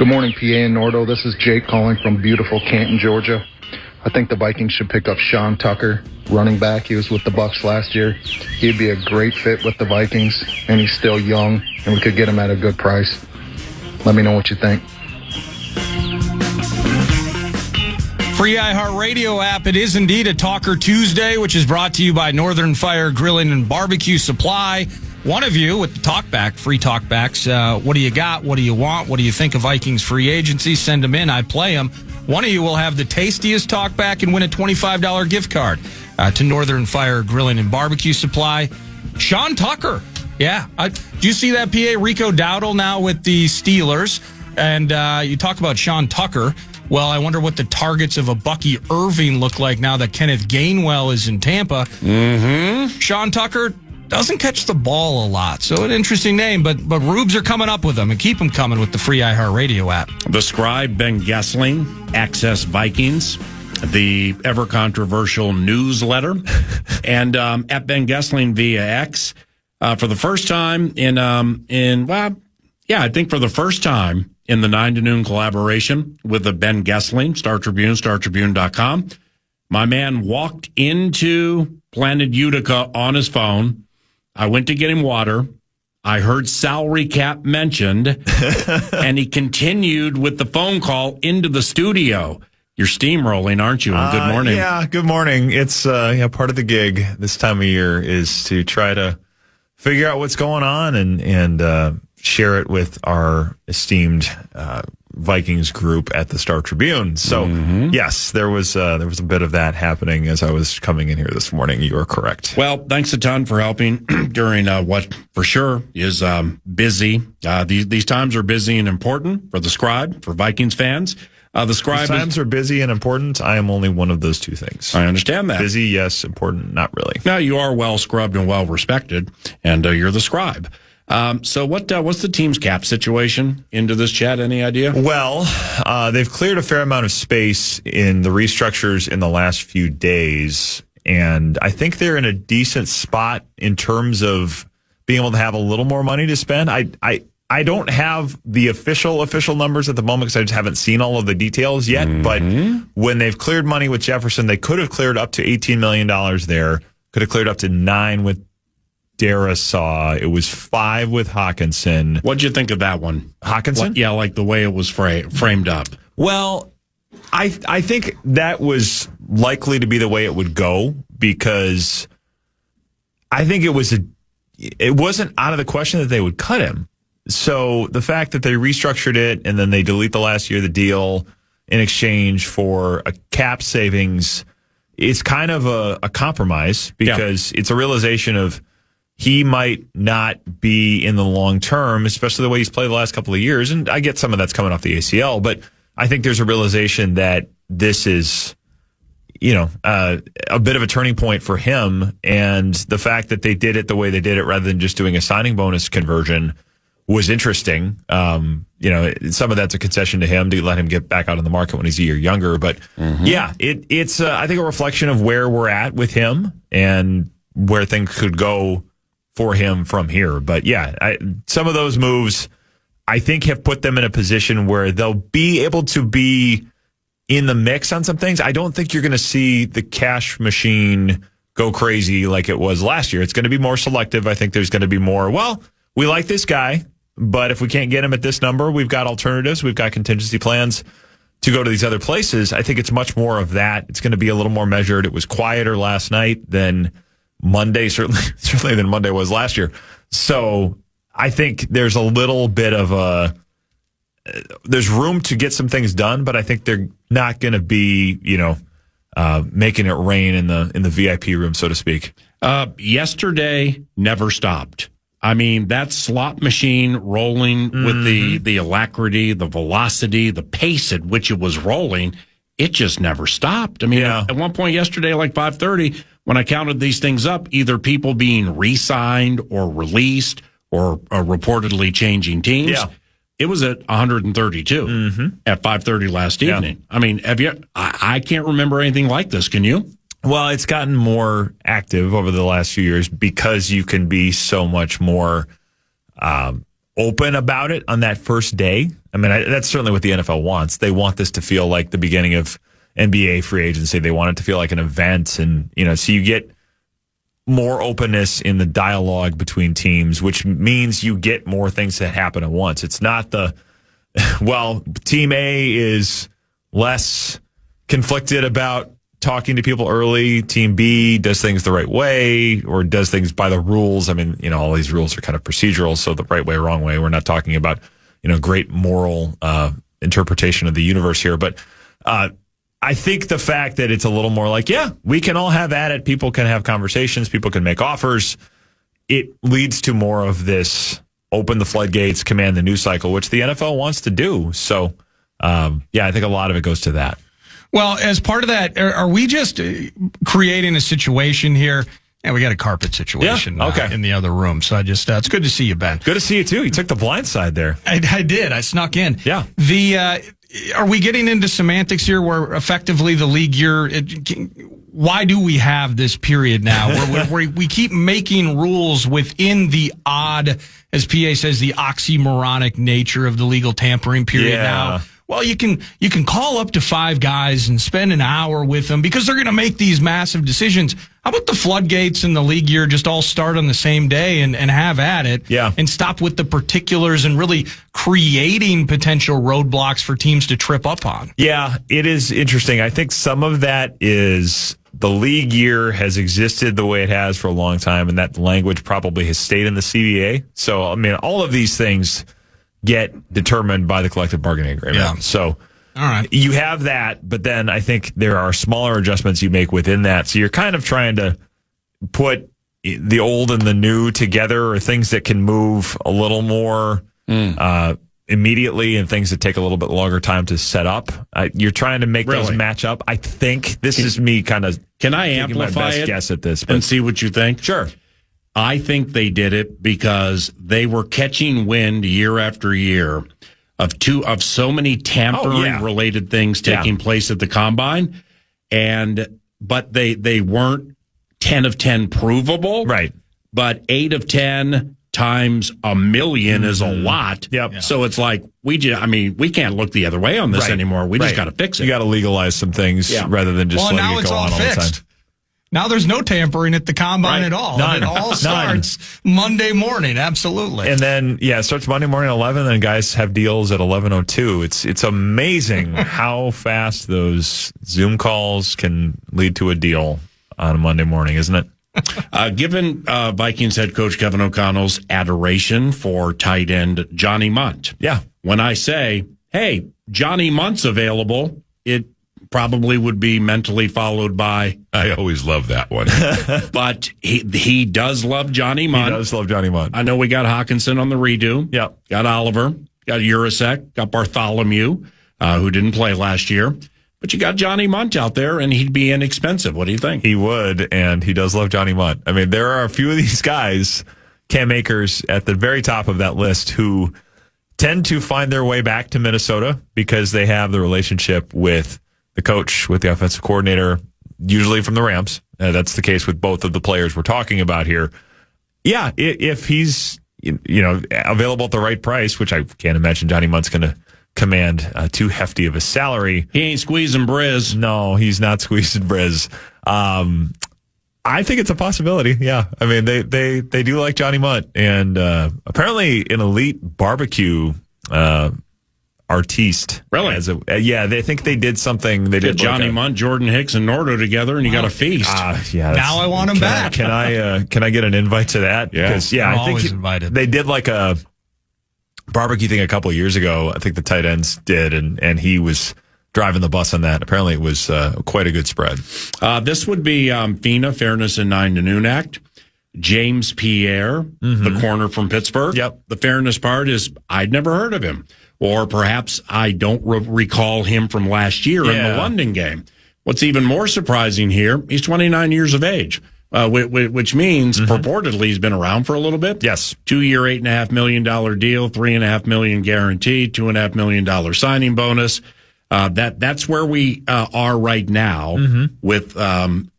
Good morning, PA and Nordo. This is Jake calling from beautiful Canton, Georgia. I think the Vikings should pick up Sean Tucker, running back. He was with the Bucs last year. He'd be a great fit with the Vikings, and he's still young, and we could get him at a good price. Let me know what you think. Free iHeartRadio app. It is indeed a Talker Tuesday, which is brought to you by Northern Fire Grilling and Barbecue Supply. One of you with the talkback, free talkbacks. What do you got? What do you want? What do you think of Vikings free agency? Send them in. I play them. One of you will have the tastiest talkback and win a $25 gift card to Northern Fire Grilling and Barbecue Supply. Sean Tucker. Yeah. Do you see that, PA? Rico Dowdle now with the Steelers. And you talk about Sean Tucker. Well, I wonder what the targets of a Bucky Irving look like now that Kenneth Gainwell is in Tampa. Mm-hmm. Sean Tucker doesn't catch the ball a lot, so an interesting name, but Rubes are coming up with them, and keep them coming with the free iHeartRadio app. The Scribe, Ben Goessling, Access Vikings, the ever-controversial newsletter, and at Ben Goessling via X, for the first time I think for the first time in the 9 to noon collaboration with the Ben Goessling, Star Tribune, StarTribune.com, my man walked into Planet Utica on his phone. I went to get him water. I heard salary cap mentioned, and he continued with the phone call into the studio. You're steamrolling, aren't you? And good morning. Yeah, good morning. It's part of the gig this time of year is to try to figure out what's going on and share it with our esteemed Vikings group at the Star Tribune. So, yes, there was a bit of that happening as I was coming in here this morning. You are correct. Well, thanks a ton for helping during what for sure is busy. These times are busy and important for the Scribe, for Vikings fans. The Scribe times are busy and important. I am only one of those two things. I understand that. Busy, yes. Important, not really. Now, you are well scrubbed and well respected, and you're the Scribe. So what's the team's cap situation into this chat? Any idea? Well, they've cleared a fair amount of space in the restructures in the last few days, and I think they're in a decent spot in terms of being able to have a little more money to spend. I don't have the official numbers at the moment because I just haven't seen all of the details yet, but when they've cleared money with Jefferson, they could have cleared up to $18 million there, could have cleared up to $9 million with Darisaw. It was $5 with Hawkinson. What'd you think of that one? Hawkinson? Yeah, like the way it was framed up. Well, I think that was likely to be the way it would go because I think it wasn't out of the question that they would cut him. So the fact that they restructured it and then they delete the last year of the deal in exchange for a cap savings, it's kind of a compromise because it's a realization of he might not be in the long term, especially the way he's played the last couple of years. And I get some of that's coming off the ACL, but I think there's a realization that this is, a bit of a turning point for him. And the fact that they did it the way they did it rather than just doing a signing bonus conversion was interesting. Some of that's a concession to him to let him get back out on the market when he's a year younger. But it's I think a reflection of where we're at with him and where things could go for him from here. But some of those moves I think have put them in a position where they'll be able to be in the mix on some things. I don't think you're going to see the cash machine go crazy like it was last year. It's going to be more selective. I think there's going to be more, we like this guy, but if we can't get him at this number, we've got alternatives. We've got contingency plans to go to these other places. I think it's much more of that. It's going to be a little more measured. It was quieter last night than Monday, certainly than Monday was last year. So I think there's a little bit of there's room to get some things done, but I think they're not going to be, making it rain in the VIP room, so to speak. Yesterday never stopped. I mean, that slot machine rolling with the alacrity, the velocity, the pace at which it was rolling, it just never stopped. I mean, at one point yesterday, like 5:30, when I counted these things up, either people being re-signed or released or reportedly changing teams, it was at 132 at 5:30 last evening. I mean, I can't remember anything like this. Can you? Well, it's gotten more active over the last few years because you can be so much more open about it on that first day. I mean, that's certainly what the NFL wants. They want this to feel like the beginning of NBA free agency. They want it to feel like an event. And, so you get more openness in the dialogue between teams, which means you get more things that happen at once. It's not team A is less conflicted about talking to people early. Team B does things the right way or does things by the rules. I mean, all these rules are kind of procedural, so the right way, wrong way. We're not talking about, great moral interpretation of the universe here. But I think the fact that it's a little more like, we can all have at it. People can have conversations. People can make offers. It leads to more of this open the floodgates, command the news cycle, which the NFL wants to do. So, I think a lot of it goes to that. Well, as part of that, are we just creating a situation here? And we got a carpet situation in the other room. So it's good to see you, Ben. Good to see you, too. You took the blind side there. I did. I snuck in. Yeah. Are we getting into semantics here where effectively the league year, why do we have this period now where we keep making rules within the odd, as PA says, the oxymoronic nature of the legal tampering period now? Well, you can call up to 5 guys and spend an hour with them because they're going to make these massive decisions. How about the floodgates and the league year just all start on the same day and have at it and stop with the particulars and really creating potential roadblocks for teams to trip up on? Yeah, it is interesting. I think some of that is the league year has existed the way it has for a long time, and that language probably has stayed in the CBA. So, I mean, all of these things get determined by the collective bargaining agreement. Yeah. So all right, you have that, but then I think there are smaller adjustments you make within that. So you're kind of trying to put the old and the new together, or things that can move a little more immediately and things that take a little bit longer time to set up. You're trying to make those match up. I think this is me kind of can I amplify my best it guess at this and see what you think? Sure. I think they did it because they were catching wind year after year of so many tampering related things taking place at the combine, but they weren't 10 of 10 provable, right? But 8 of 10 times a million is a lot. Yep. So it's like we can't look the other way on this anymore. We just got to fix it. You got to legalize some things rather than just letting it go on all the time. Now there's no tampering at the combine at all. None. It all starts Monday morning. Absolutely. And then, it starts Monday morning at 11, and guys have deals at 11:02. It's amazing how fast those Zoom calls can lead to a deal on a Monday morning, isn't it? Given Vikings head coach Kevin O'Connell's adoration for tight end Johnny Munt. Yeah. When I say, hey, Johnny Munt's available, it probably would be mentally followed by, I always love that one. But he does love Johnny Munt. He does love Johnny Munt. I know we got Hawkinson on the redo. Yep. Got Oliver. Got Urasek. Got Bartholomew, who didn't play last year. But you got Johnny Munt out there, and he'd be inexpensive. What do you think? He would, and he does love Johnny Munt. I mean, there are a few of these guys, Cam Akers, at the very top of that list, who tend to find their way back to Minnesota because they have the relationship with the coach, with the offensive coordinator, usually from the Rams. That's the case with both of the players we're talking about here. Yeah, if he's available at the right price, which I can't imagine Johnny Munt's going to command too hefty of a salary. He ain't squeezing Briz. No, he's not squeezing Briz. I think it's a possibility. Yeah, I mean they do like Johnny Munt, and apparently an elite barbecue artiste. Really? They think they did something. They did Johnny Munt, Jordan Hicks, and Nordo together, and you got a feast. Now I want him back. Can I get an invite to that? Yeah, I'm I think always invited. They did like a barbecue thing a couple of years ago. I think the tight ends did, and he was driving the bus on that. Apparently, it was quite a good spread. This would be FINA, Fairness in 9 to Noon Act. James Pierre, the corner from Pittsburgh. Yep. The fairness part is I'd never heard of him. Or perhaps I don't recall him from last year in the London game. What's even more surprising here, he's 29 years of age, which means purportedly he's been around for a little bit. Yes. 2-year, $8.5 million deal, $3.5 million guaranteed, $2.5 million signing bonus. That's where we are right now with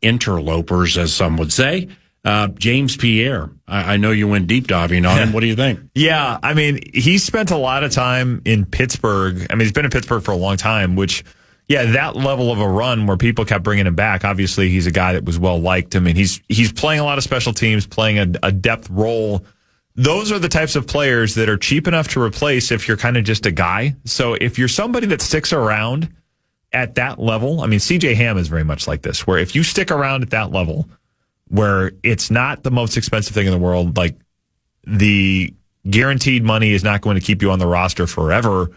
interlopers, as some would say. James Pierre. I know you went deep diving on him. What do you think? Yeah, I mean, he spent a lot of time in Pittsburgh. I mean, he's been in Pittsburgh for a long time, which, yeah, that level of a run where people kept bringing him back. Obviously, he's a guy that was well liked. I mean, he's playing a lot of special teams, playing a depth role. Those are the types of players that are cheap enough to replace if you're kind of just a guy. So if you're somebody that sticks around at that level, I mean, CJ Ham is very much like this, where if you stick around at that level, where it's not the most expensive thing in the world, like the guaranteed money is not going to keep you on the roster forever,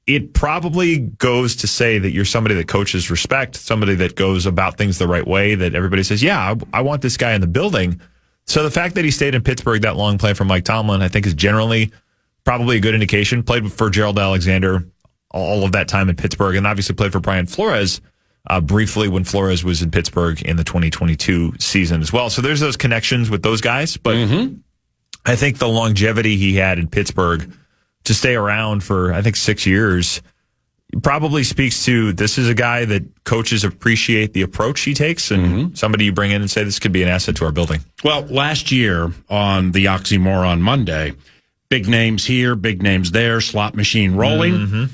it probably goes to say that you're somebody that coaches respect, somebody that goes about things the right way, that everybody says, yeah, I want this guy in the building. So the fact that he stayed in Pittsburgh that long, playing for Mike Tomlin, I think is generally probably a good indication. Played for Gerald Alexander all of that time in Pittsburgh, and obviously played for Brian Flores briefly when Flores was in Pittsburgh in the 2022 season as well. So there's those connections with those guys. But I think the longevity he had in Pittsburgh to stay around for, I think, 6 years probably speaks to this is a guy that coaches appreciate the approach he takes and somebody you bring in and say this could be an asset to our building. Well, last year on the Oxymoron Monday, big names here, big names there, slot machine rolling.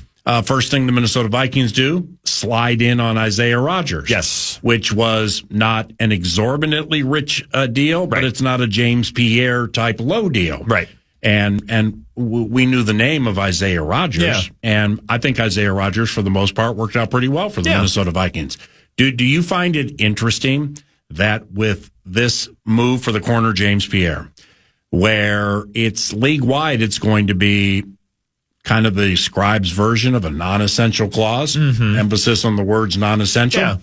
First thing the Minnesota Vikings do, slide in on Isaiah Rodgers. Yes. Which was not an exorbitantly rich deal, but it's not a James Pierre type low deal. Right. And we knew the name of Isaiah Rodgers, and I think Isaiah Rodgers, for the most part, worked out pretty well for the Minnesota Vikings. Do you find it interesting that with this move for the corner James Pierre, where it's league-wide, it's going to be kind of the scribe's version of a non-essential clause, emphasis on the words non-essential. Yeah.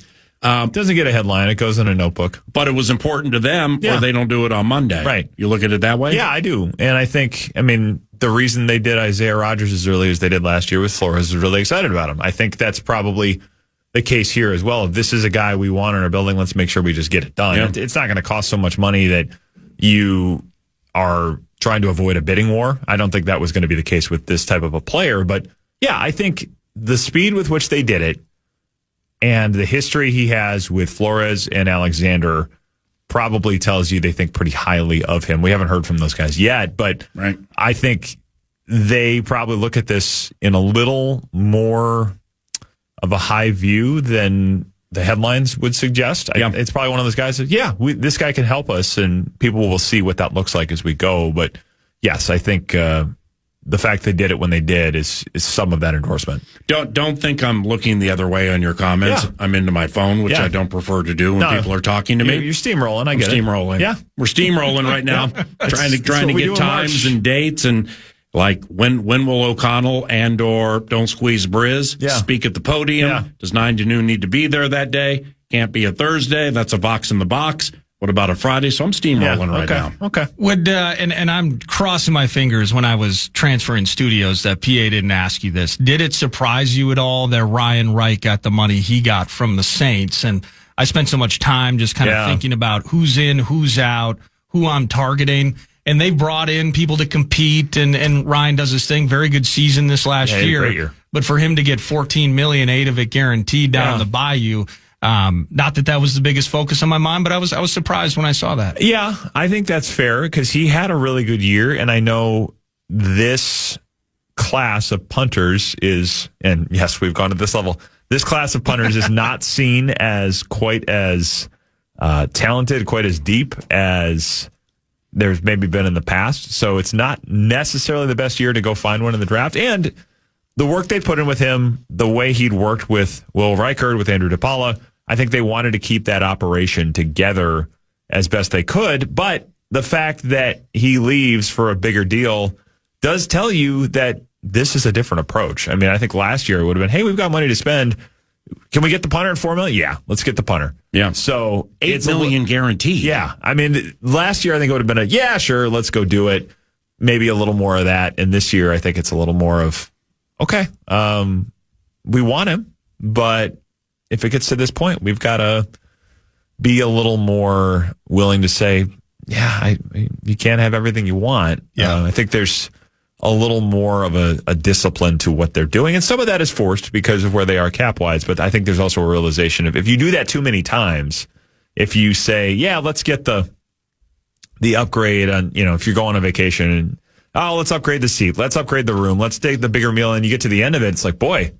It doesn't get a headline. It goes in a notebook. But it was important to them, or they don't do it on Monday. Right. You look at it that way? Yeah, I do. And I think, I mean, the reason they did Isaiah Rodgers as early as they did last year with Flores is really excited about him. I think that's probably the case here as well. If this is a guy we want in our building, let's make sure we just get it done. Yeah. It's not going to cost so much money that you are trying to avoid a bidding war. I don't think that was going to be the case with this type of a player. But yeah, I think the speed with which they did it and the history he has with Flores and Alexander probably tells you they think pretty highly of him. We haven't heard from those guys yet, but I think they probably look at this in a little more of a high view than the headlines would suggest. It's probably one of those guys that, this guy can help us, and people will see what that looks like as we go. But yes, I think the fact they did it when they did is some of that endorsement. Don't think I'm looking the other way on your comments. Yeah. I'm into my phone, which I don't prefer to do when people are talking to me. You're steamrolling. I get it. Steamrolling. Yeah, we're steamrolling right now. trying to get times and dates and like when will O'Connell and or Don't Squeeze Briz speak at the podium? Yeah. Does 9 to noon need to be there that day? Can't be a Thursday. That's a Vox in the Box. What about a Friday? So I'm steamrolling right now. Okay. Would and I'm crossing my fingers when I was transferring studios that PA didn't ask you this. Did it surprise you at all that Ryan Wright got the money he got from the Saints? And I spent so much time just kind of thinking about who's in, who's out, who I'm targeting. And they brought in people to compete, and Ryan does his thing. Very good season this last year. Great year. But for him to get $14 million, 8 of it guaranteed down in the Bayou. Not that was the biggest focus on my mind, but I was surprised when I saw that. Yeah, I think that's fair because he had a really good year, and I know this class of punters is, and yes, we've gone to this level. This class of punters is not seen as quite as talented, quite as deep as there's maybe been in the past. So it's not necessarily the best year to go find one in the draft. And the work they put in with him, the way he'd worked with Will Reichard, with Andrew DePaula, I think they wanted to keep that operation together as best they could. But the fact that he leaves for a bigger deal does tell you that this is a different approach. I mean, I think last year it would have been, hey, we've got money to spend. Can we get the punter at $4 million? Yeah, let's get the punter. Yeah. So $8 million guaranteed. Yeah. I mean, last year I think it would have been sure, let's go do it. Maybe a little more of that. And this year I think it's a little more of, okay, we want him, but if it gets to this point, we've got to be a little more willing to say, you can't have everything you want. Yeah. I think there's a little more of a discipline to what they're doing. And some of that is forced because of where they are cap-wise. But I think there's also a realization of if you do that too many times, if you say, let's get the the upgrade on, if you're going on vacation and, let's upgrade the seat, let's upgrade the room, let's take the bigger meal, and you get to the end of it, it's like, boy,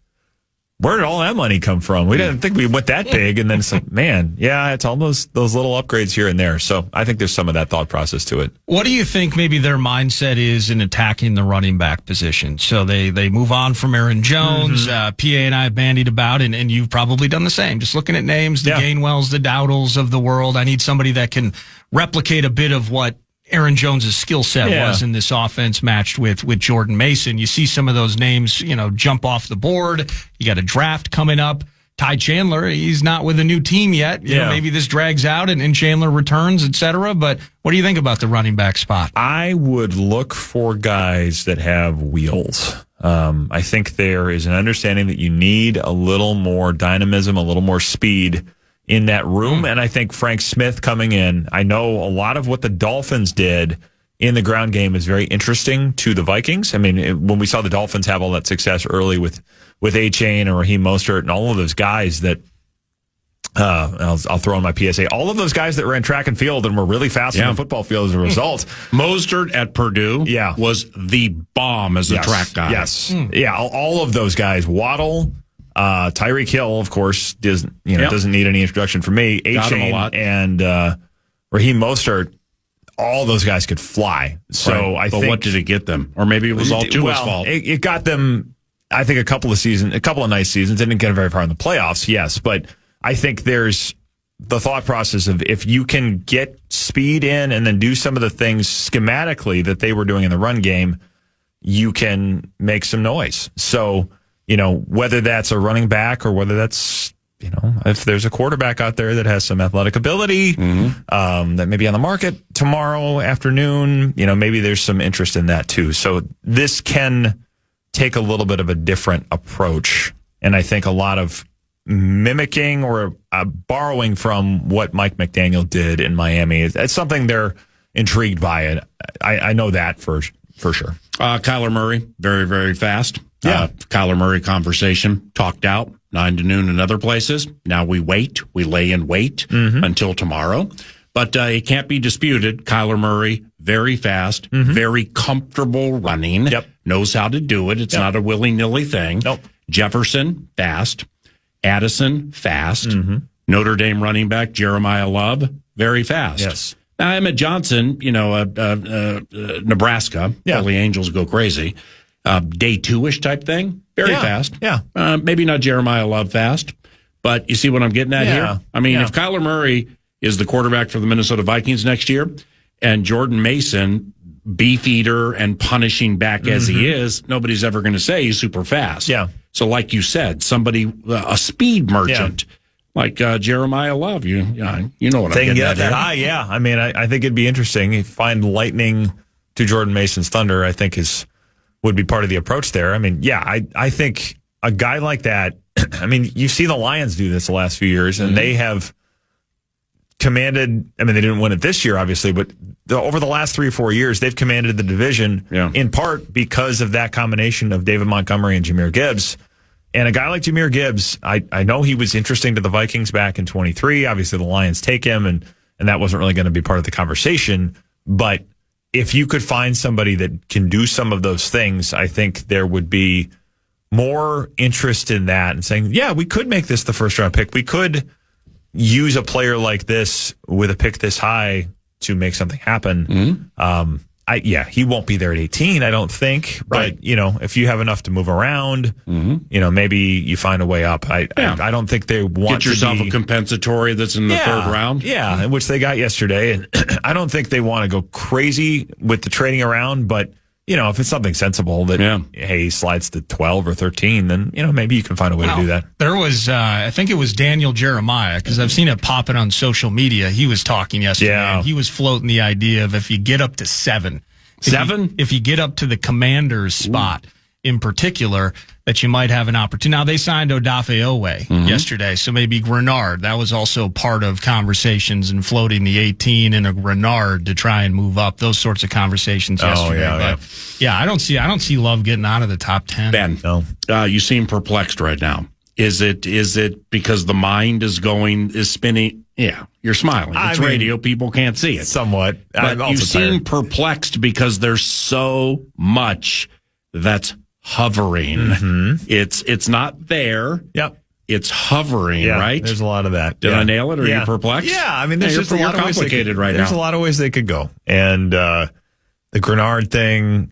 where did all that money come from? We didn't think we went that big. And then it's like, man, yeah, it's all those little upgrades here and there. So I think there's some of that thought process to it. What do you think maybe their mindset is in attacking the running back position? So they move on from Aaron Jones. PA and I have bandied about, and you've probably done the same. Just looking at names, the Gainwells, the Dowdles of the world. I need somebody that can replicate a bit of what Aaron Jones' skill set was in this offense matched with Jordan Mason. You see some of those names, jump off the board. You got a draft coming up. Ty Chandler, he's not with a new team yet. You know, maybe this drags out and Chandler returns, et cetera. But what do you think about the running back spot? I would look for guys that have wheels. I think there is an understanding that you need a little more dynamism, a little more speed in that room. And I think Frank Smith coming in, I know a lot of what the Dolphins did in the ground game is very interesting to the Vikings. I mean, when we saw the Dolphins have all that success early with A-Chain and Raheem Mostert and all of those guys that, I'll throw in my PSA, all of those guys that ran track and field and were really fast on the football field as a result. Mostert at Purdue was the bomb as a track guy. Yes. Yeah, all of those guys. Waddle, Tyreek Hill, of course, doesn't need any introduction from me. A-Chain and Raheem Mostert, all those guys could fly. So I think, what did it get them? Or maybe it was all Tua's fault. It got them, I think, a couple of nice seasons. They didn't get very far in the playoffs, yes, but I think there's the thought process of if you can get speed in and then do some of the things schematically that they were doing in the run game, you can make some noise. So, whether that's a running back or whether that's, if there's a quarterback out there that has some athletic ability, that may be on the market tomorrow afternoon, maybe there's some interest in that too. So this can take a little bit of a different approach. And I think a lot of mimicking or borrowing from what Mike McDaniel did in Miami. It's something they're intrigued by. And I know that for sure. Kyler Murray, very, very fast. Kyler Murray conversation talked out 9 to noon in other places. Now we lay in wait until tomorrow. But it can't be disputed. Kyler Murray, very fast, very comfortable running, knows how to do it. It's not a willy-nilly thing. Jefferson, fast. Addison, fast. Notre Dame running back Jeremiah Love, very fast. Yes. Now, Emmett Johnson, Nebraska, all the Angels go crazy. Day two-ish type thing, very fast. Maybe not Jeremiah Love fast, but you see what I'm getting at here? I mean, if Kyler Murray is the quarterback for the Minnesota Vikings next year and Jordan Mason, beef eater and punishing back as he is, nobody's ever going to say he's super fast. So like you said, somebody, a speed merchant like Jeremiah Love, you know what I'm getting at. That high, I mean, I think it'd be interesting. If find lightning to Jordan Mason's thunder, I think would be part of the approach there. I mean, I think a guy like that, I mean, you've seen the Lions do this the last few years, and they have commanded, I mean, they didn't win it this year, obviously, but over the last 3 or 4 years, they've commanded the division in part because of that combination of David Montgomery and Jahmyr Gibbs. And a guy like Jahmyr Gibbs, I know he was interesting to the Vikings back in 23. Obviously, the Lions take him, and that wasn't really going to be part of the conversation. But if you could find somebody that can do some of those things, I think there would be more interest in that and saying, we could make this the first round pick. We could use a player like this with a pick this high to make something happen. He won't be there at 18, I don't think. But, if you have enough to move around, maybe you find a way up. I don't think they want get yourself a compensatory that's in the third round. Which they got yesterday. And I don't think they want to go crazy with the trading around. But, if it's something sensible that, he slides to 12 or 13, then, maybe you can find a way to do that. There was, I think it was Daniel Jeremiah, because I've seen it popping on social media. He was talking yesterday. And he was floating the idea of if you get up to 7. If you get up to the commander's spot in particular, that you might have an opportunity. Now, they signed Odafe Owe yesterday, so maybe Grenard. That was also part of conversations and floating the 18 in a Grenard to try and move up. Those sorts of conversations yesterday. I don't see Love getting out of the top 10. Ben, you seem perplexed right now. Is it because the mind is spinning? Yeah, you're smiling. It's radio. People can't see it. Somewhat. But you seem perplexed because there's so much that's hovering. Mm-hmm. It's not there. Yep. It's hovering, right? There's a lot of that. Did I nail it? Or are you perplexed? Yeah, I mean, there's just a lot of ways complicated right now. There's a lot of ways they could go. And the Grenard thing,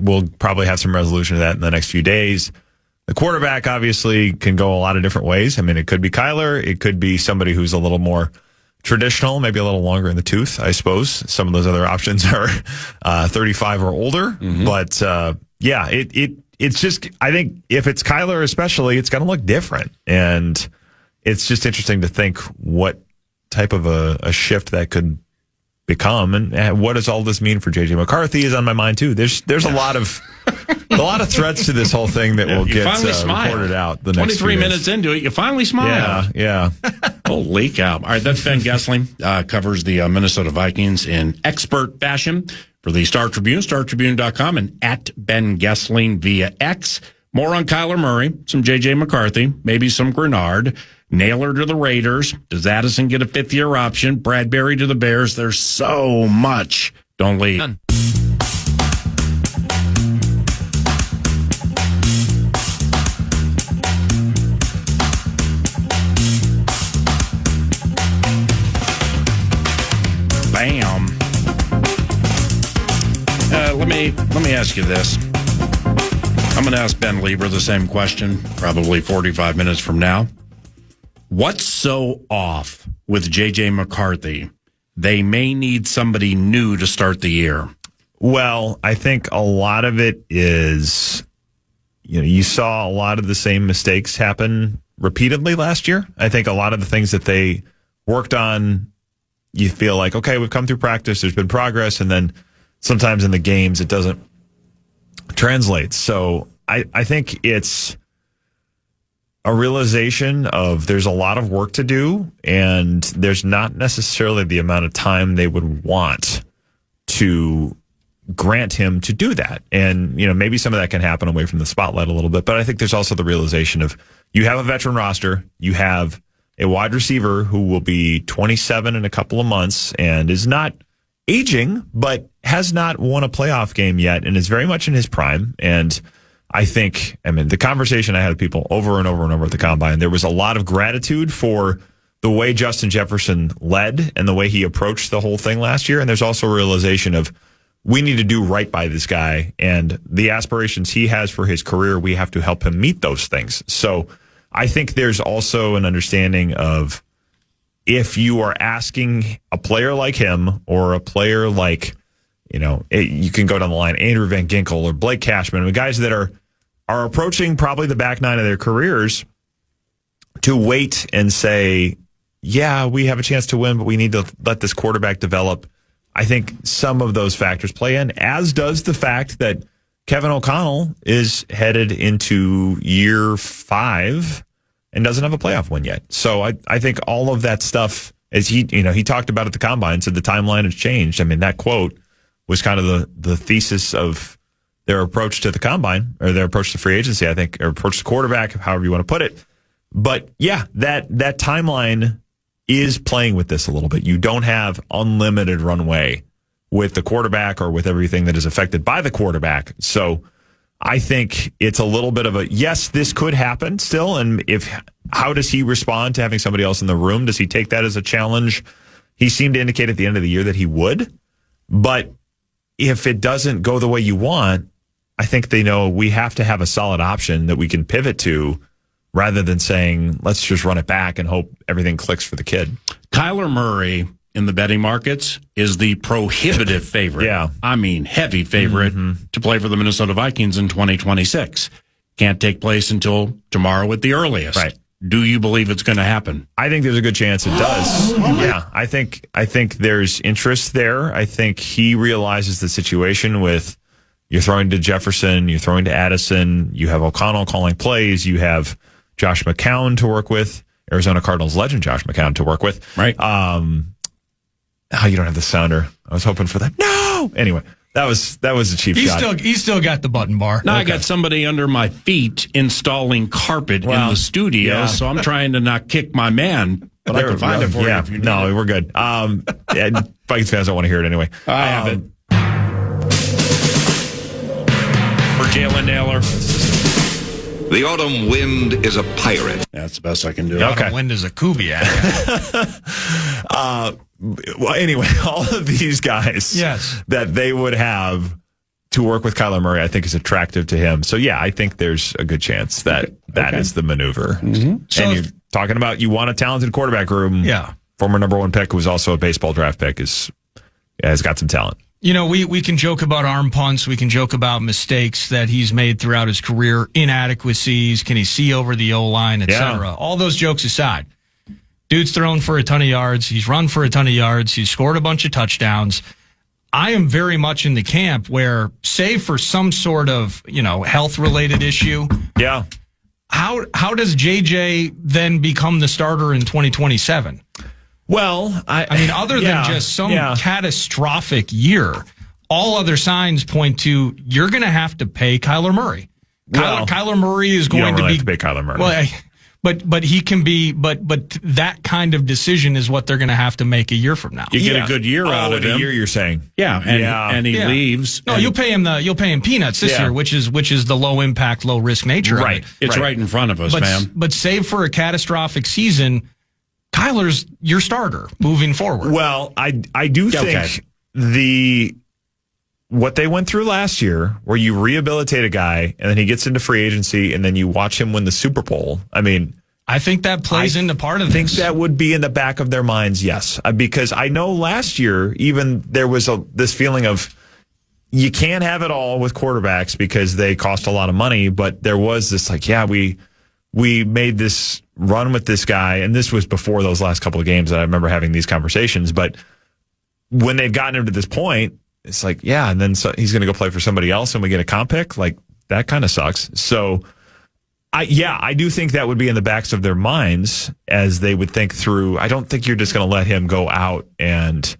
we'll probably have some resolution to that in the next few days. The quarterback obviously can go a lot of different ways. I mean, it could be Kyler. It could be somebody who's a little more traditional, maybe a little longer in the tooth, I suppose. Some of those other options are 35 or older. Mm-hmm. But, it's just, I think if it's Kyler especially, it's going to look different. And it's just interesting to think what type of a shift that could become, and what does all this mean for JJ McCarthy is on my mind too. There's a lot of threads to this whole thing that will get reported out. The next 23 minutes into it, you finally smile. Yeah. Holy cow! All right, that's Ben Goessling, covers the Minnesota Vikings in expert fashion for the Star Tribune, StarTribune.com, and at Ben Goessling via X. More on Kyler Murray, some JJ McCarthy, maybe some Grenard. Naylor to the Raiders. Does Addison get a fifth-year option? Bradbury to the Bears. There's so much. Don't leave. Bam. Let me ask you this. I'm going to ask Ben Lieber the same question, probably 45 minutes from now. What's so off with J.J. McCarthy? They may need somebody new to start the year. Well, I think a lot of it is, you saw a lot of the same mistakes happen repeatedly last year. I think a lot of the things that they worked on, you feel like, okay, we've come through practice, there's been progress, and then sometimes in the games it doesn't translate. So I think it's a realization of there's a lot of work to do, and there's not necessarily the amount of time they would want to grant him to do that. And, maybe some of that can happen away from the spotlight a little bit, but I think there's also the realization of you have a veteran roster, you have a wide receiver who will be 27 in a couple of months and is not aging, but has not won a playoff game yet and is very much in his prime. And I think, the conversation I had with people over and over and over at the Combine, there was a lot of gratitude for the way Justin Jefferson led and the way he approached the whole thing last year. And there's also a realization of we need to do right by this guy, and the aspirations he has for his career, we have to help him meet those things. So I think there's also an understanding of if you are asking a player like him or a player like, you can go down the line, Andrew Van Ginkel or Blake Cashman, the guys that are approaching probably the back nine of their careers, to wait and say, yeah, we have a chance to win, but we need to let this quarterback develop. I think some of those factors play in, as does the fact that Kevin O'Connell is headed into year 5 and doesn't have a playoff win yet. So I think all of that stuff, as he talked about at the Combine, said the timeline has changed. That quote was kind of the thesis of their approach to the Combine, or their approach to free agency, I think, or approach to quarterback, however you want to put it. But yeah, that timeline is playing with this a little bit. You don't have unlimited runway with the quarterback or with everything that is affected by the quarterback. So I think it's a little bit of a, yes, this could happen still. And how does he respond to having somebody else in the room? Does he take that as a challenge? He seemed to indicate at the end of the year that he would. But if it doesn't go the way you want, I think they know we have to have a solid option that we can pivot to, rather than saying, let's just run it back and hope everything clicks for the kid. Kyler Murray in the betting markets is the prohibitive favorite. Yeah. Heavy favorite to play for the Minnesota Vikings in 2026. Can't take place until tomorrow at the earliest. Right. Do you believe it's going to happen? I think there's a good chance it does. Yeah. I think there's interest there. I think he realizes the situation with, you're throwing to Jefferson, you're throwing to Addison, you have O'Connell calling plays, you have Josh McCown to work with, Arizona Cardinals legend Josh McCown to work with. Right. You don't have the sounder. I was hoping for that. No! Anyway, That was a cheap shot. He's still got the button bar. Now I got somebody under my feet installing carpet in the studio, so I'm trying to not kick my man. But I can find it for you if you need it. We're good. Vikings fans don't want to hear it anyway. I have it. For Jalen Naylor. The autumn wind is a pirate. That's the best I can do. The autumn wind is a Kubiak. Well, anyway, all of these guys that they would have to work with Kyler Murray, I think is attractive to him. So, yeah, I think there's a good chance that is the maneuver. Mm-hmm. So and you're talking about you want a talented quarterback room. Yeah. Former number 1 pick, who was also a baseball draft pick, has got some talent. You know, we can joke about arm punts. We can joke about mistakes that he's made throughout his career, inadequacies. Can he see over the O-line, et cetera? All those jokes aside, dude's thrown for a ton of yards. He's run for a ton of yards. He's scored a bunch of touchdowns. I am very much in the camp where, save for some sort of, health-related issue. Yeah. How does JJ then become the starter in 2027? Well, I mean, other than just some catastrophic year, all other signs point to you're going to have to pay Kyler Murray. Kyler Murray is going to pay Kyler Murray. Well, but he can be. But that kind of decision is what they're going to have to make a year from now. You get a good year out of him. A year, you're saying? Yeah, and he leaves. No, you'll pay him peanuts this year, which is the low impact, low risk nature. Right, of it. It's right in front of us, fam. But save for a catastrophic season, Kyler's your starter moving forward. Well, I do think what they went through last year, where you rehabilitate a guy and then he gets into free agency and then you watch him win the Super Bowl. I mean, I think that plays into part of this. I think that would be in the back of their minds, yes. Because I know last year, even there was this feeling of you can't have it all with quarterbacks because they cost a lot of money, but there was this we made this run with this guy, and this was before those last couple of games that I remember having these conversations, but when they've gotten him to this point, it's like, and then he's going to go play for somebody else and we get a comp pick? Like, that kind of sucks. So, I do think that would be in the backs of their minds as they would think through. I don't think you're just going to let him go out and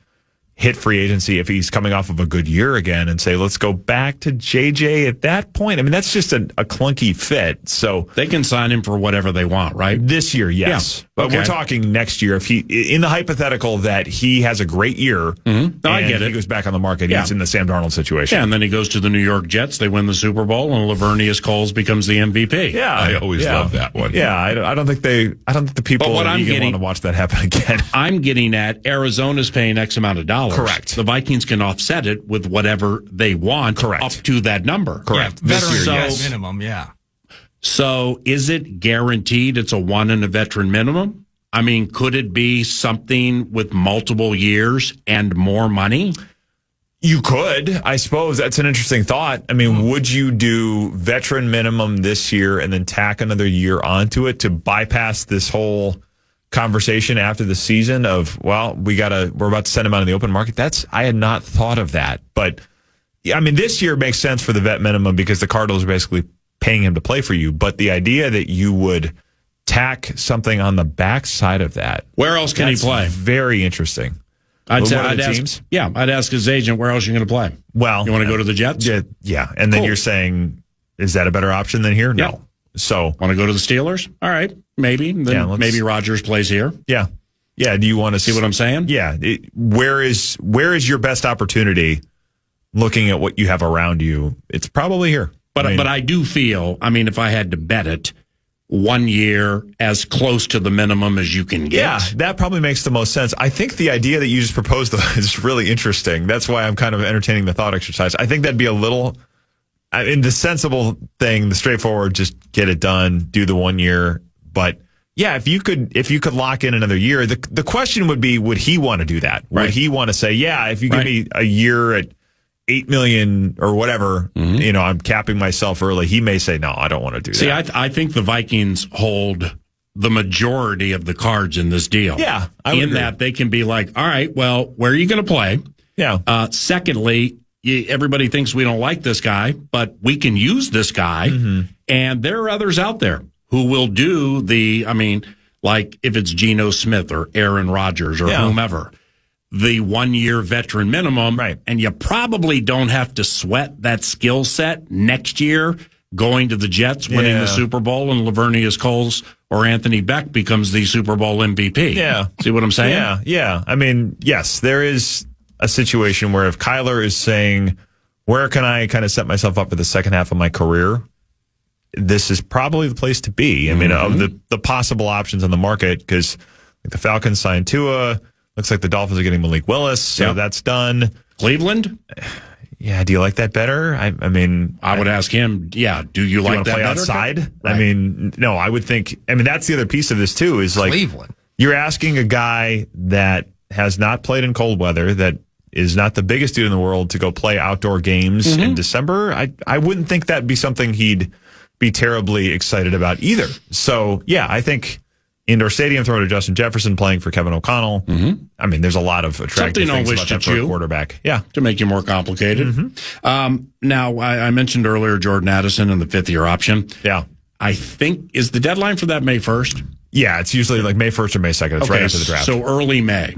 hit free agency if he's coming off of a good year again and say, let's go back to JJ at that point. I mean, that's just a clunky fit. So they can sign him for whatever they want, right? This year, yes. Yeah. But we're talking next year. If in the hypothetical that he has a great year, I get it. He goes back on the market. He's in the Sam Darnold situation. Yeah, and then he goes to the New York Jets. They win the Super Bowl, and Lavernius Coles becomes the MVP. Yeah, I always love that one. Yeah, I don't think the people in the league want to watch that happen again. I'm getting at Arizona's paying X amount of dollars. Correct. The Vikings can offset it with whatever they want. Correct. Up to that number. Correct. Yeah, veteran minimum, yeah. So is it guaranteed it's a 1 and a veteran minimum? I mean, could it be something with multiple years and more money? You could, I suppose. That's an interesting thought. I mean, would you do veteran minimum this year and then tack another year onto it to bypass this whole conversation after the season of, well, we're about to send him out in the open market? I had not thought of that. But, I mean, this year makes sense for the vet minimum because the Cardinals are basically paying him to play for you. But the idea that you would tack something on the backside of that. Where else can he play? Very interesting. I'd ask his agent, where else are you going to play? Well, you want to go to the Jets? Yeah. And then you're saying, is that a better option than here? No. Yeah. So, want to go to the Steelers? All right, maybe. Then maybe Rodgers plays here. Yeah. Yeah. Do you want to see what I'm saying? Yeah. Where is your best opportunity? Looking at what you have around you, it's probably here. But I do feel, if I had to bet it, 1 year as close to the minimum as you can get. Yeah, that probably makes the most sense. I think the idea that you just proposed, though, is really interesting. That's why I'm kind of entertaining the thought exercise. I think that'd be a little, in the sensible thing, the straightforward, just get it done, do the 1 year. But yeah, if you could lock in another year, the question would be, would he want to do that? Right. Would he want to say, yeah, if you give me a year at $8 million or whatever, I'm capping myself early. He may say, no, I don't want to do that. See, I think the Vikings hold the majority of the cards in this deal. Yeah. That they can be like, all right, well, where are you going to play? Yeah. Secondly, everybody thinks we don't like this guy, but we can use this guy. Mm-hmm. And there are others out there who will do like if it's Geno Smith or Aaron Rodgers or whomever. the 1 year veteran minimum. Right. And you probably don't have to sweat that skill set next year going to the Jets, winning the Super Bowl, and Lavernius Coles or Anthony Beck becomes the Super Bowl MVP. Yeah. See what I'm saying? Yeah. I mean, yes, there is a situation where if Kyler is saying, where can I kind of set myself up for the second half of my career? This is probably the place to be. I mean, of the possible options on the market, because like the Falcons signed Tua, looks like the Dolphins are getting Malik Willis, so that's done. Cleveland? Yeah, do you like that better? I mean, I would ask him, do you like want to that play better? outside? Right. I mean, no, I would think, that's the other piece of this too, is like Cleveland. You're asking a guy that has not played in cold weather, that is not the biggest dude in the world, to go play outdoor games in December. I wouldn't think that'd be something he'd be terribly excited about either. So, yeah, I think indoor stadium, throw to Justin Jefferson playing for Kevin O'Connell. I mean, there's a lot of attractive things about that for a quarterback. Yeah. To make you more complicated. Now, I mentioned earlier Jordan Addison and the fifth-year option. Yeah. I think, is the deadline for that May 1st? Yeah, it's usually like May 1st or May 2nd. It's right after the draft. So early May.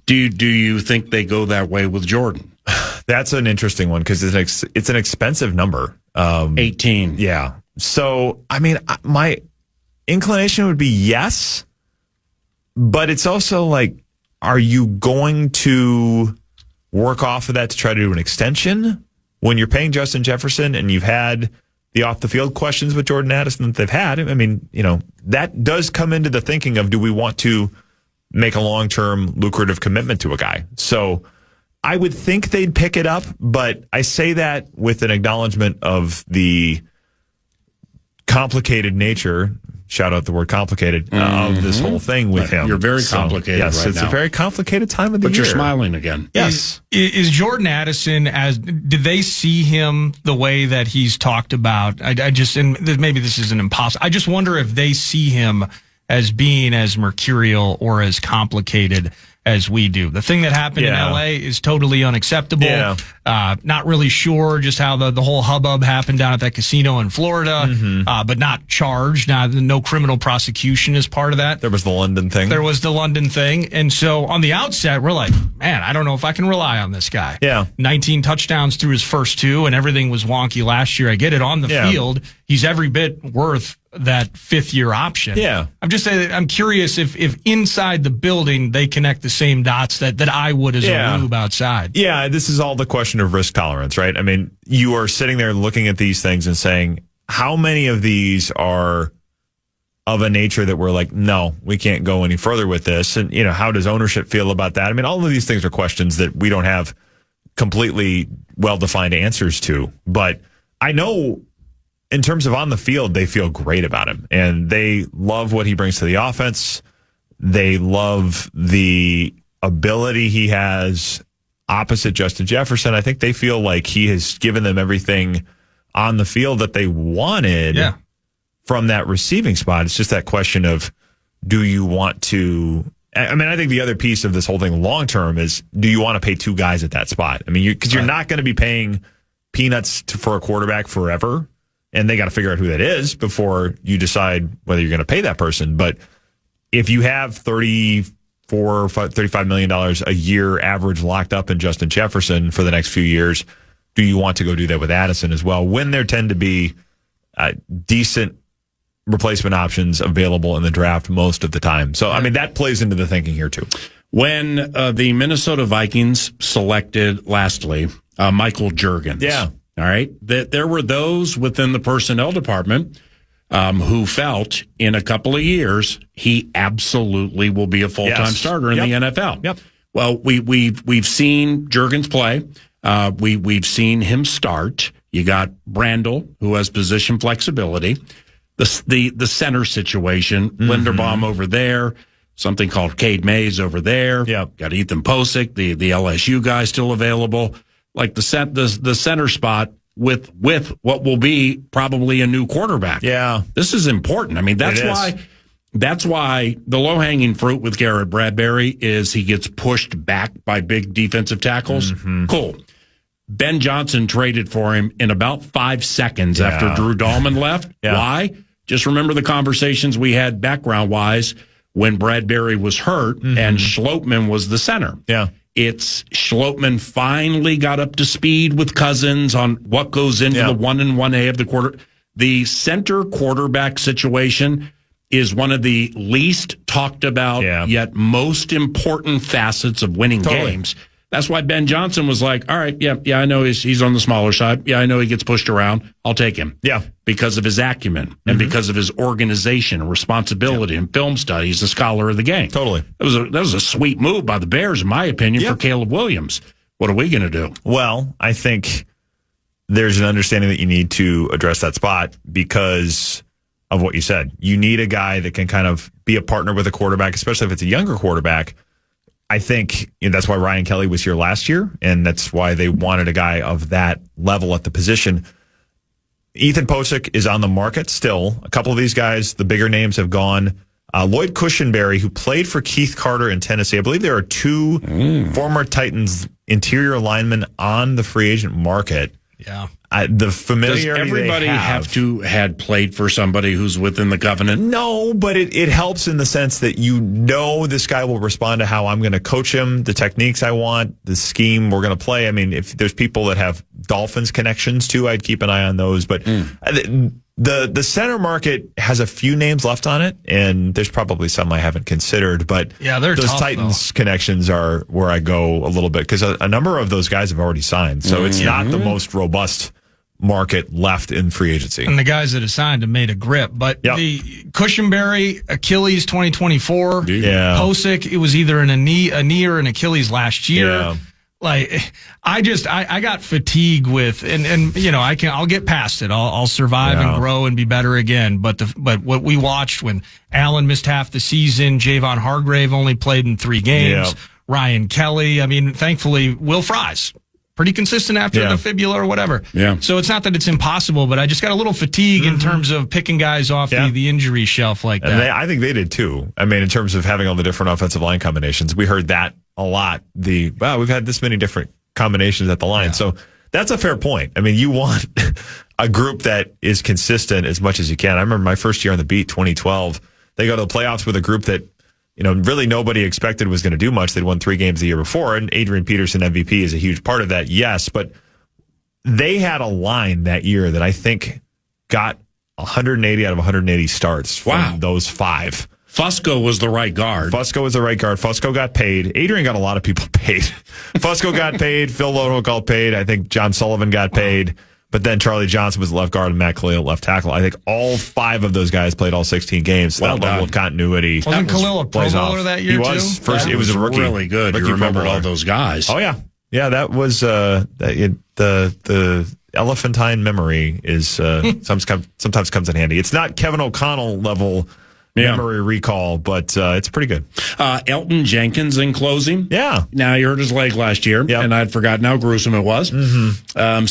Do you think they go that way with Jordan? That's an interesting one because it's an expensive number. 18. Yeah. So, I mean, my inclination would be yes, but it's also like, are you going to work off of that to try to do an extension when you're paying Justin Jefferson and you've had the off the field questions with Jordan Addison that they've had? I mean, that does come into the thinking of, do we want to make a long-term lucrative commitment to a guy? So I would think they'd pick it up, but I say that with an acknowledgement of the complicated nature, shout out the word complicated, of this whole thing with him. You're very complicated yes, right it's now. A very complicated time of the But year. you're smiling again. Yes. Is Jordan Addison, did they see him the way that he's talked about? And maybe this is an impossible. I just wonder if they see him as being as mercurial or as complicated as we do. The thing that happened in LA is totally unacceptable. Yeah. Not really sure just how the whole hubbub happened down at that casino in Florida, but not charged. No criminal prosecution is part of that. There was the London thing. And so on the outset, we're like, man, I don't know if I can rely on this guy. Yeah. 19 touchdowns through his first two, and everything was wonky last year. I get it. On the field, he's every bit worth that fifth-year option. Yeah. I'm curious if inside the building they connect the same dots that I would as a rube outside. Yeah, this is all the question of risk tolerance, right? I mean, you are sitting there looking at these things and saying, how many of these are of a nature that we're like, no, we can't go any further with this? And, how does ownership feel about that? I mean, all of these things are questions that we don't have completely well-defined answers to. But I know in terms of on the field, they feel great about him, and they love what he brings to the offense. They love the ability he has opposite Justin Jefferson. I think they feel like he has given them everything on the field that they wanted from that receiving spot. It's just that question of, do you want to... I mean, I think the other piece of this whole thing long-term is, do you want to pay two guys at that spot? I mean, because you're not going to be paying peanuts for a quarterback forever, and they got to figure out who that is before you decide whether you're going to pay that person. But if you have $35 million a year average locked up in Justin Jefferson for the next few years, do you want to go do that with Addison as well, when there tend to be decent replacement options available in the draft most of the time? So, I mean, that plays into the thinking here too. When the Minnesota Vikings selected, lastly, Michael Juergens. Yeah. All right. There were those within the personnel department who felt in a couple of years he absolutely will be a full-time starter in the NFL. Yep. Well, we've seen Juergens play. We've seen him start. You got Brandel, who has position flexibility. The center situation, Linderbaum over there, something called Cade Mays over there. Yep. Got Ethan Posick, the LSU guy, still available. Like the center spot with what will be probably a new quarterback. Yeah. This is important. I mean, that's why the low-hanging fruit with Garrett Bradbury is he gets pushed back by big defensive tackles. Cool. Ben Johnson traded for him in about 5 seconds after Drew Dahlman left. Why? Just remember the conversations we had background-wise when Bradbury was hurt and Schlopman was the center. Yeah. It's Schlopman finally got up to speed with Cousins on what goes into the 1 and 1A of the quarter. The center quarterback situation is one of the least talked about, yet most important facets of winning games. That's why Ben Johnson was like, all right, I know he's on the smaller side. Yeah, I know he gets pushed around. I'll take him. Yeah. Because of his acumen and because of his organization and responsibility and film study. He's a scholar of the game. Totally. That was a sweet move by the Bears, in my opinion, for Caleb Williams. What are we going to do? Well, I think there's an understanding that you need to address that spot because of what you said. You need a guy that can kind of be a partner with a quarterback, especially if it's a younger quarterback. I think that's why Ryan Kelly was here last year, and that's why they wanted a guy of that level at the position. Ethan Posick is on the market still. A couple of these guys, the bigger names, have gone. Lloyd Cushenberry, who played for Keith Carter in Tennessee. I believe there are two former Titans interior linemen on the free agent market. Yeah. The familiarity. Does everybody have to had played for somebody who's within the covenant? No, but it helps in the sense that this guy will respond to how I'm going to coach him, the techniques I want, the scheme we're going to play. I mean, if there's people that have Dolphins connections too, I'd keep an eye on those. But the center market has a few names left on it, and there's probably some I haven't considered. But they're those tough, Titans connections are where I go a little bit because a number of those guys have already signed. So it's not the most robust market left in free agency. And the guys that have signed have made a grip. But the Cushenberry, Achilles 2024, Posick, it was either a knee or an Achilles last year. Yeah. Like, I got fatigue with, and I'll get past it. I'll survive and grow and be better again. But what we watched when Allen missed half the season, Javon Hargrave only played in 3 games, Ryan Kelly, I mean, thankfully, Will Fries, pretty consistent after the fibula or whatever. Yeah. So it's not that it's impossible, but I just got a little fatigue in terms of picking guys off the injury shelf like that. And I think they did too. I mean, in terms of having all the different offensive line combinations, we heard that a lot. We've had this many different combinations at the line. Yeah. So that's a fair point. I mean, you want a group that is consistent as much as you can. I remember my first year on the beat, 2012. They go to the playoffs with a group that really nobody expected was going to do much. They'd won 3 games the year before, and Adrian Peterson MVP is a huge part of that, yes. But they had a line that year that I think got 180 out of 180 starts from those 5. Fusco was the right guard. Fusco got paid. Adrian got a lot of people paid. Fusco got paid. Phil Lodo got paid. I think John Sullivan got paid. But then Charlie Johnson was left guard and Matt Khalil left tackle. I think all 5 of those guys played all 16 games. So that level of continuity. Wasn't Khalil a Pro Bowler that year, he was. too? First, it was a rookie. Really good. You remembered all those guys. Oh, yeah. Yeah, that was the elephantine memory is sometimes comes in handy. It's not Kevin O'Connell level memory recall, but it's pretty good. Elton Jenkins in closing. Yeah. Now, he hurt his leg last year, and I'd forgotten how gruesome it was.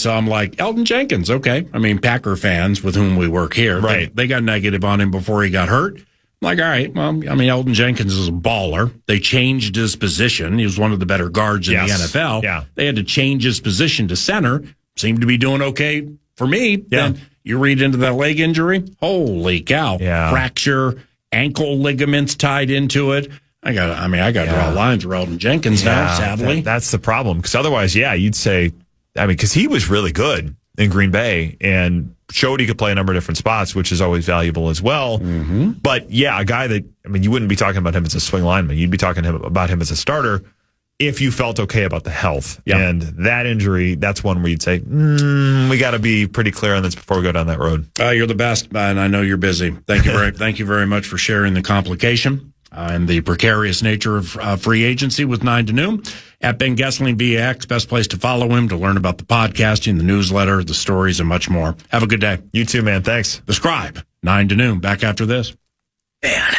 So I'm like, Elton Jenkins, okay. I mean, Packer fans with whom we work here, they got negative on him before he got hurt. I'm like, all right, well, I mean, Elton Jenkins is a baller. They changed his position. He was one of the better guards in the NFL. Yeah. They had to change his position to center. Seemed to be doing okay for me. Yeah. Then you read into that leg injury. Holy cow. Yeah. Fracture. Ankle ligaments tied into it. I got to draw lines for Elton Jenkins now, sadly. That's the problem. Because otherwise, you'd say, because he was really good in Green Bay and showed he could play a number of different spots, which is always valuable as well. But a guy that, you wouldn't be talking about him as a swing lineman. You'd be talking about him as a starter if you felt okay about the health. Yeah. And that injury, that's one where you'd say, we got to be pretty clear on this before we go down that road. You're the best, and I know you're busy. Thank you very much for sharing the complication and the precarious nature of free agency with 9 to Noon. At Ben Goessling VX, best place to follow him to learn about the podcasting, the newsletter, the stories, and much more. Have a good day. You too, man. Thanks. The Scribe, 9 to Noon. Back after this. Man.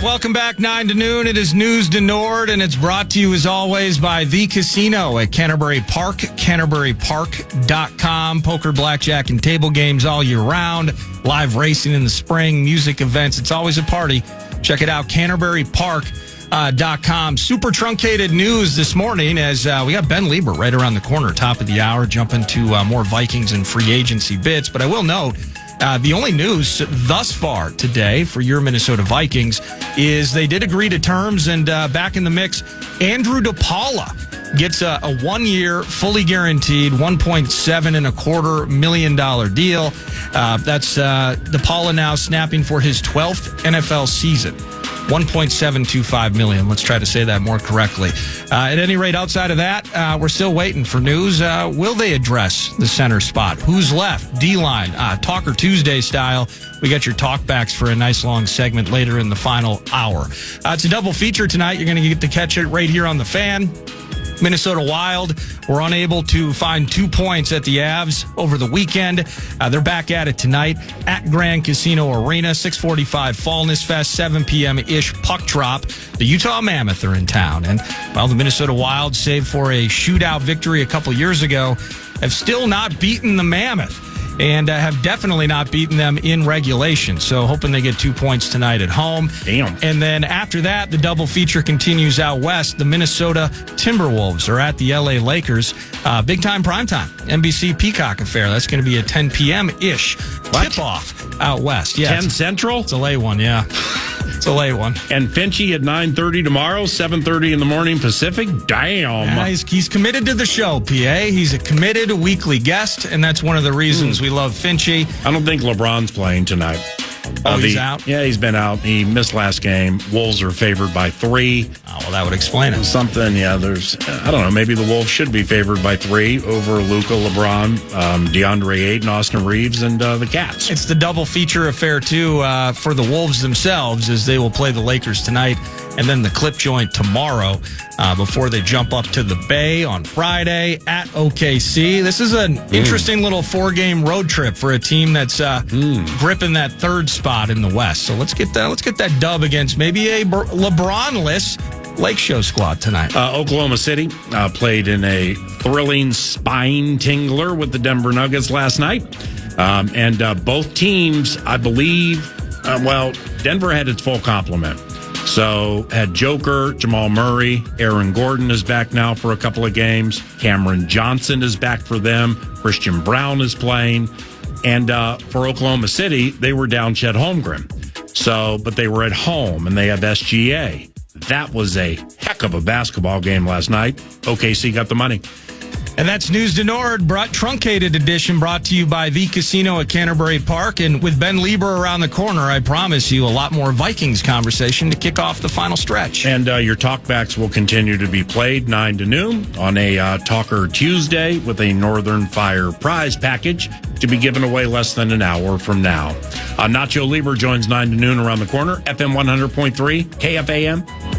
Welcome back, 9 to Noon. It is News to Nord, and it's brought to you, as always, by The Casino at Canterbury Park, CanterburyPark.com. Poker, blackjack, and table games all year round. Live racing in the spring, music events. It's always a party. Check it out, Canterbury Park. KFAN.com. Super truncated news this morning as we got Ben Lieber right around the corner, top of the hour, jumping to more Vikings and free agency bits. But I will note, the only news thus far today for your Minnesota Vikings is they did agree to terms, and back in the mix, Andrew DePaula gets a 1-year, fully guaranteed $1.725 million deal. That's DePaula now snapping for his 12th NFL season. $1.725 million. Let's try to say that more correctly. At any rate, outside of that, we're still waiting for news. Will they address the center spot? Who's left? D-line, Talker Tuesday style. We got your talkbacks for a nice long segment later in the final hour. It's a double feature tonight. You're going to get to catch it right here on the Fan. Minnesota Wild were unable to find 2 points at the Avs over the weekend. They're back at it tonight at Grand Casino Arena, 6:45 Fallness Fest, 7 p.m.-ish puck drop. The Utah Mammoth are in town. And, well, the Minnesota Wild, save for a shootout victory a couple years ago, have still not beaten the Mammoth. And have definitely not beaten them in regulation. So hoping they get 2 points tonight at home. Damn. And then after that, the double feature continues out west. The Minnesota Timberwolves are at the LA Lakers. Big time, prime time. NBC Peacock affair. That's going to be a 10 p.m.-ish tip-off out west. Yeah, 10 Central? It's a late one, yeah. It's a late one. And Finchy at 9:30 tomorrow, 7:30 in the morning Pacific. Damn. Yeah, he's committed to the show, PA. He's a committed weekly guest, and that's one of the reasons we love Finchy. I don't think LeBron's playing tonight. Oh, he's out? Yeah, he's been out. He missed last game. Wolves are favored by 3. Oh, well, that would explain it. Something, yeah, I don't know, maybe the Wolves should be favored by 3 over Luka, LeBron, DeAndre Ayton, Austin Reeves, and the Cats. It's the double feature affair, too, for the Wolves themselves, as they will play the Lakers tonight and then the clip joint tomorrow before they jump up to the Bay on Friday at OKC. This is an interesting little 4-game road trip for a team that's gripping that third spot in the West. So let's get that dub against maybe a LeBron-less Lake Show squad tonight. Oklahoma City played in a thrilling spine tingler with the Denver Nuggets last night. And both teams, I believe, Denver had its full complement. So had Joker, Jamal Murray, Aaron Gordon is back now for a couple of games. Cameron Johnson is back for them. Christian Brown is playing. And for Oklahoma City, they were down Chet Holmgren. But they were at home and they have SGA. That was a heck of a basketball game last night. OKC got the money. And that's News to Nord, truncated edition, brought to you by the Casino at Canterbury Park. And with Ben Lieber around the corner, I promise you a lot more Vikings conversation to kick off the final stretch. And your talkbacks will continue to be played 9 to noon on a Talker Tuesday with a Northern Fire prize package to be given away less than an hour from now. Nacho Lieber joins 9 to noon around the corner, FM 100.3, KFAN.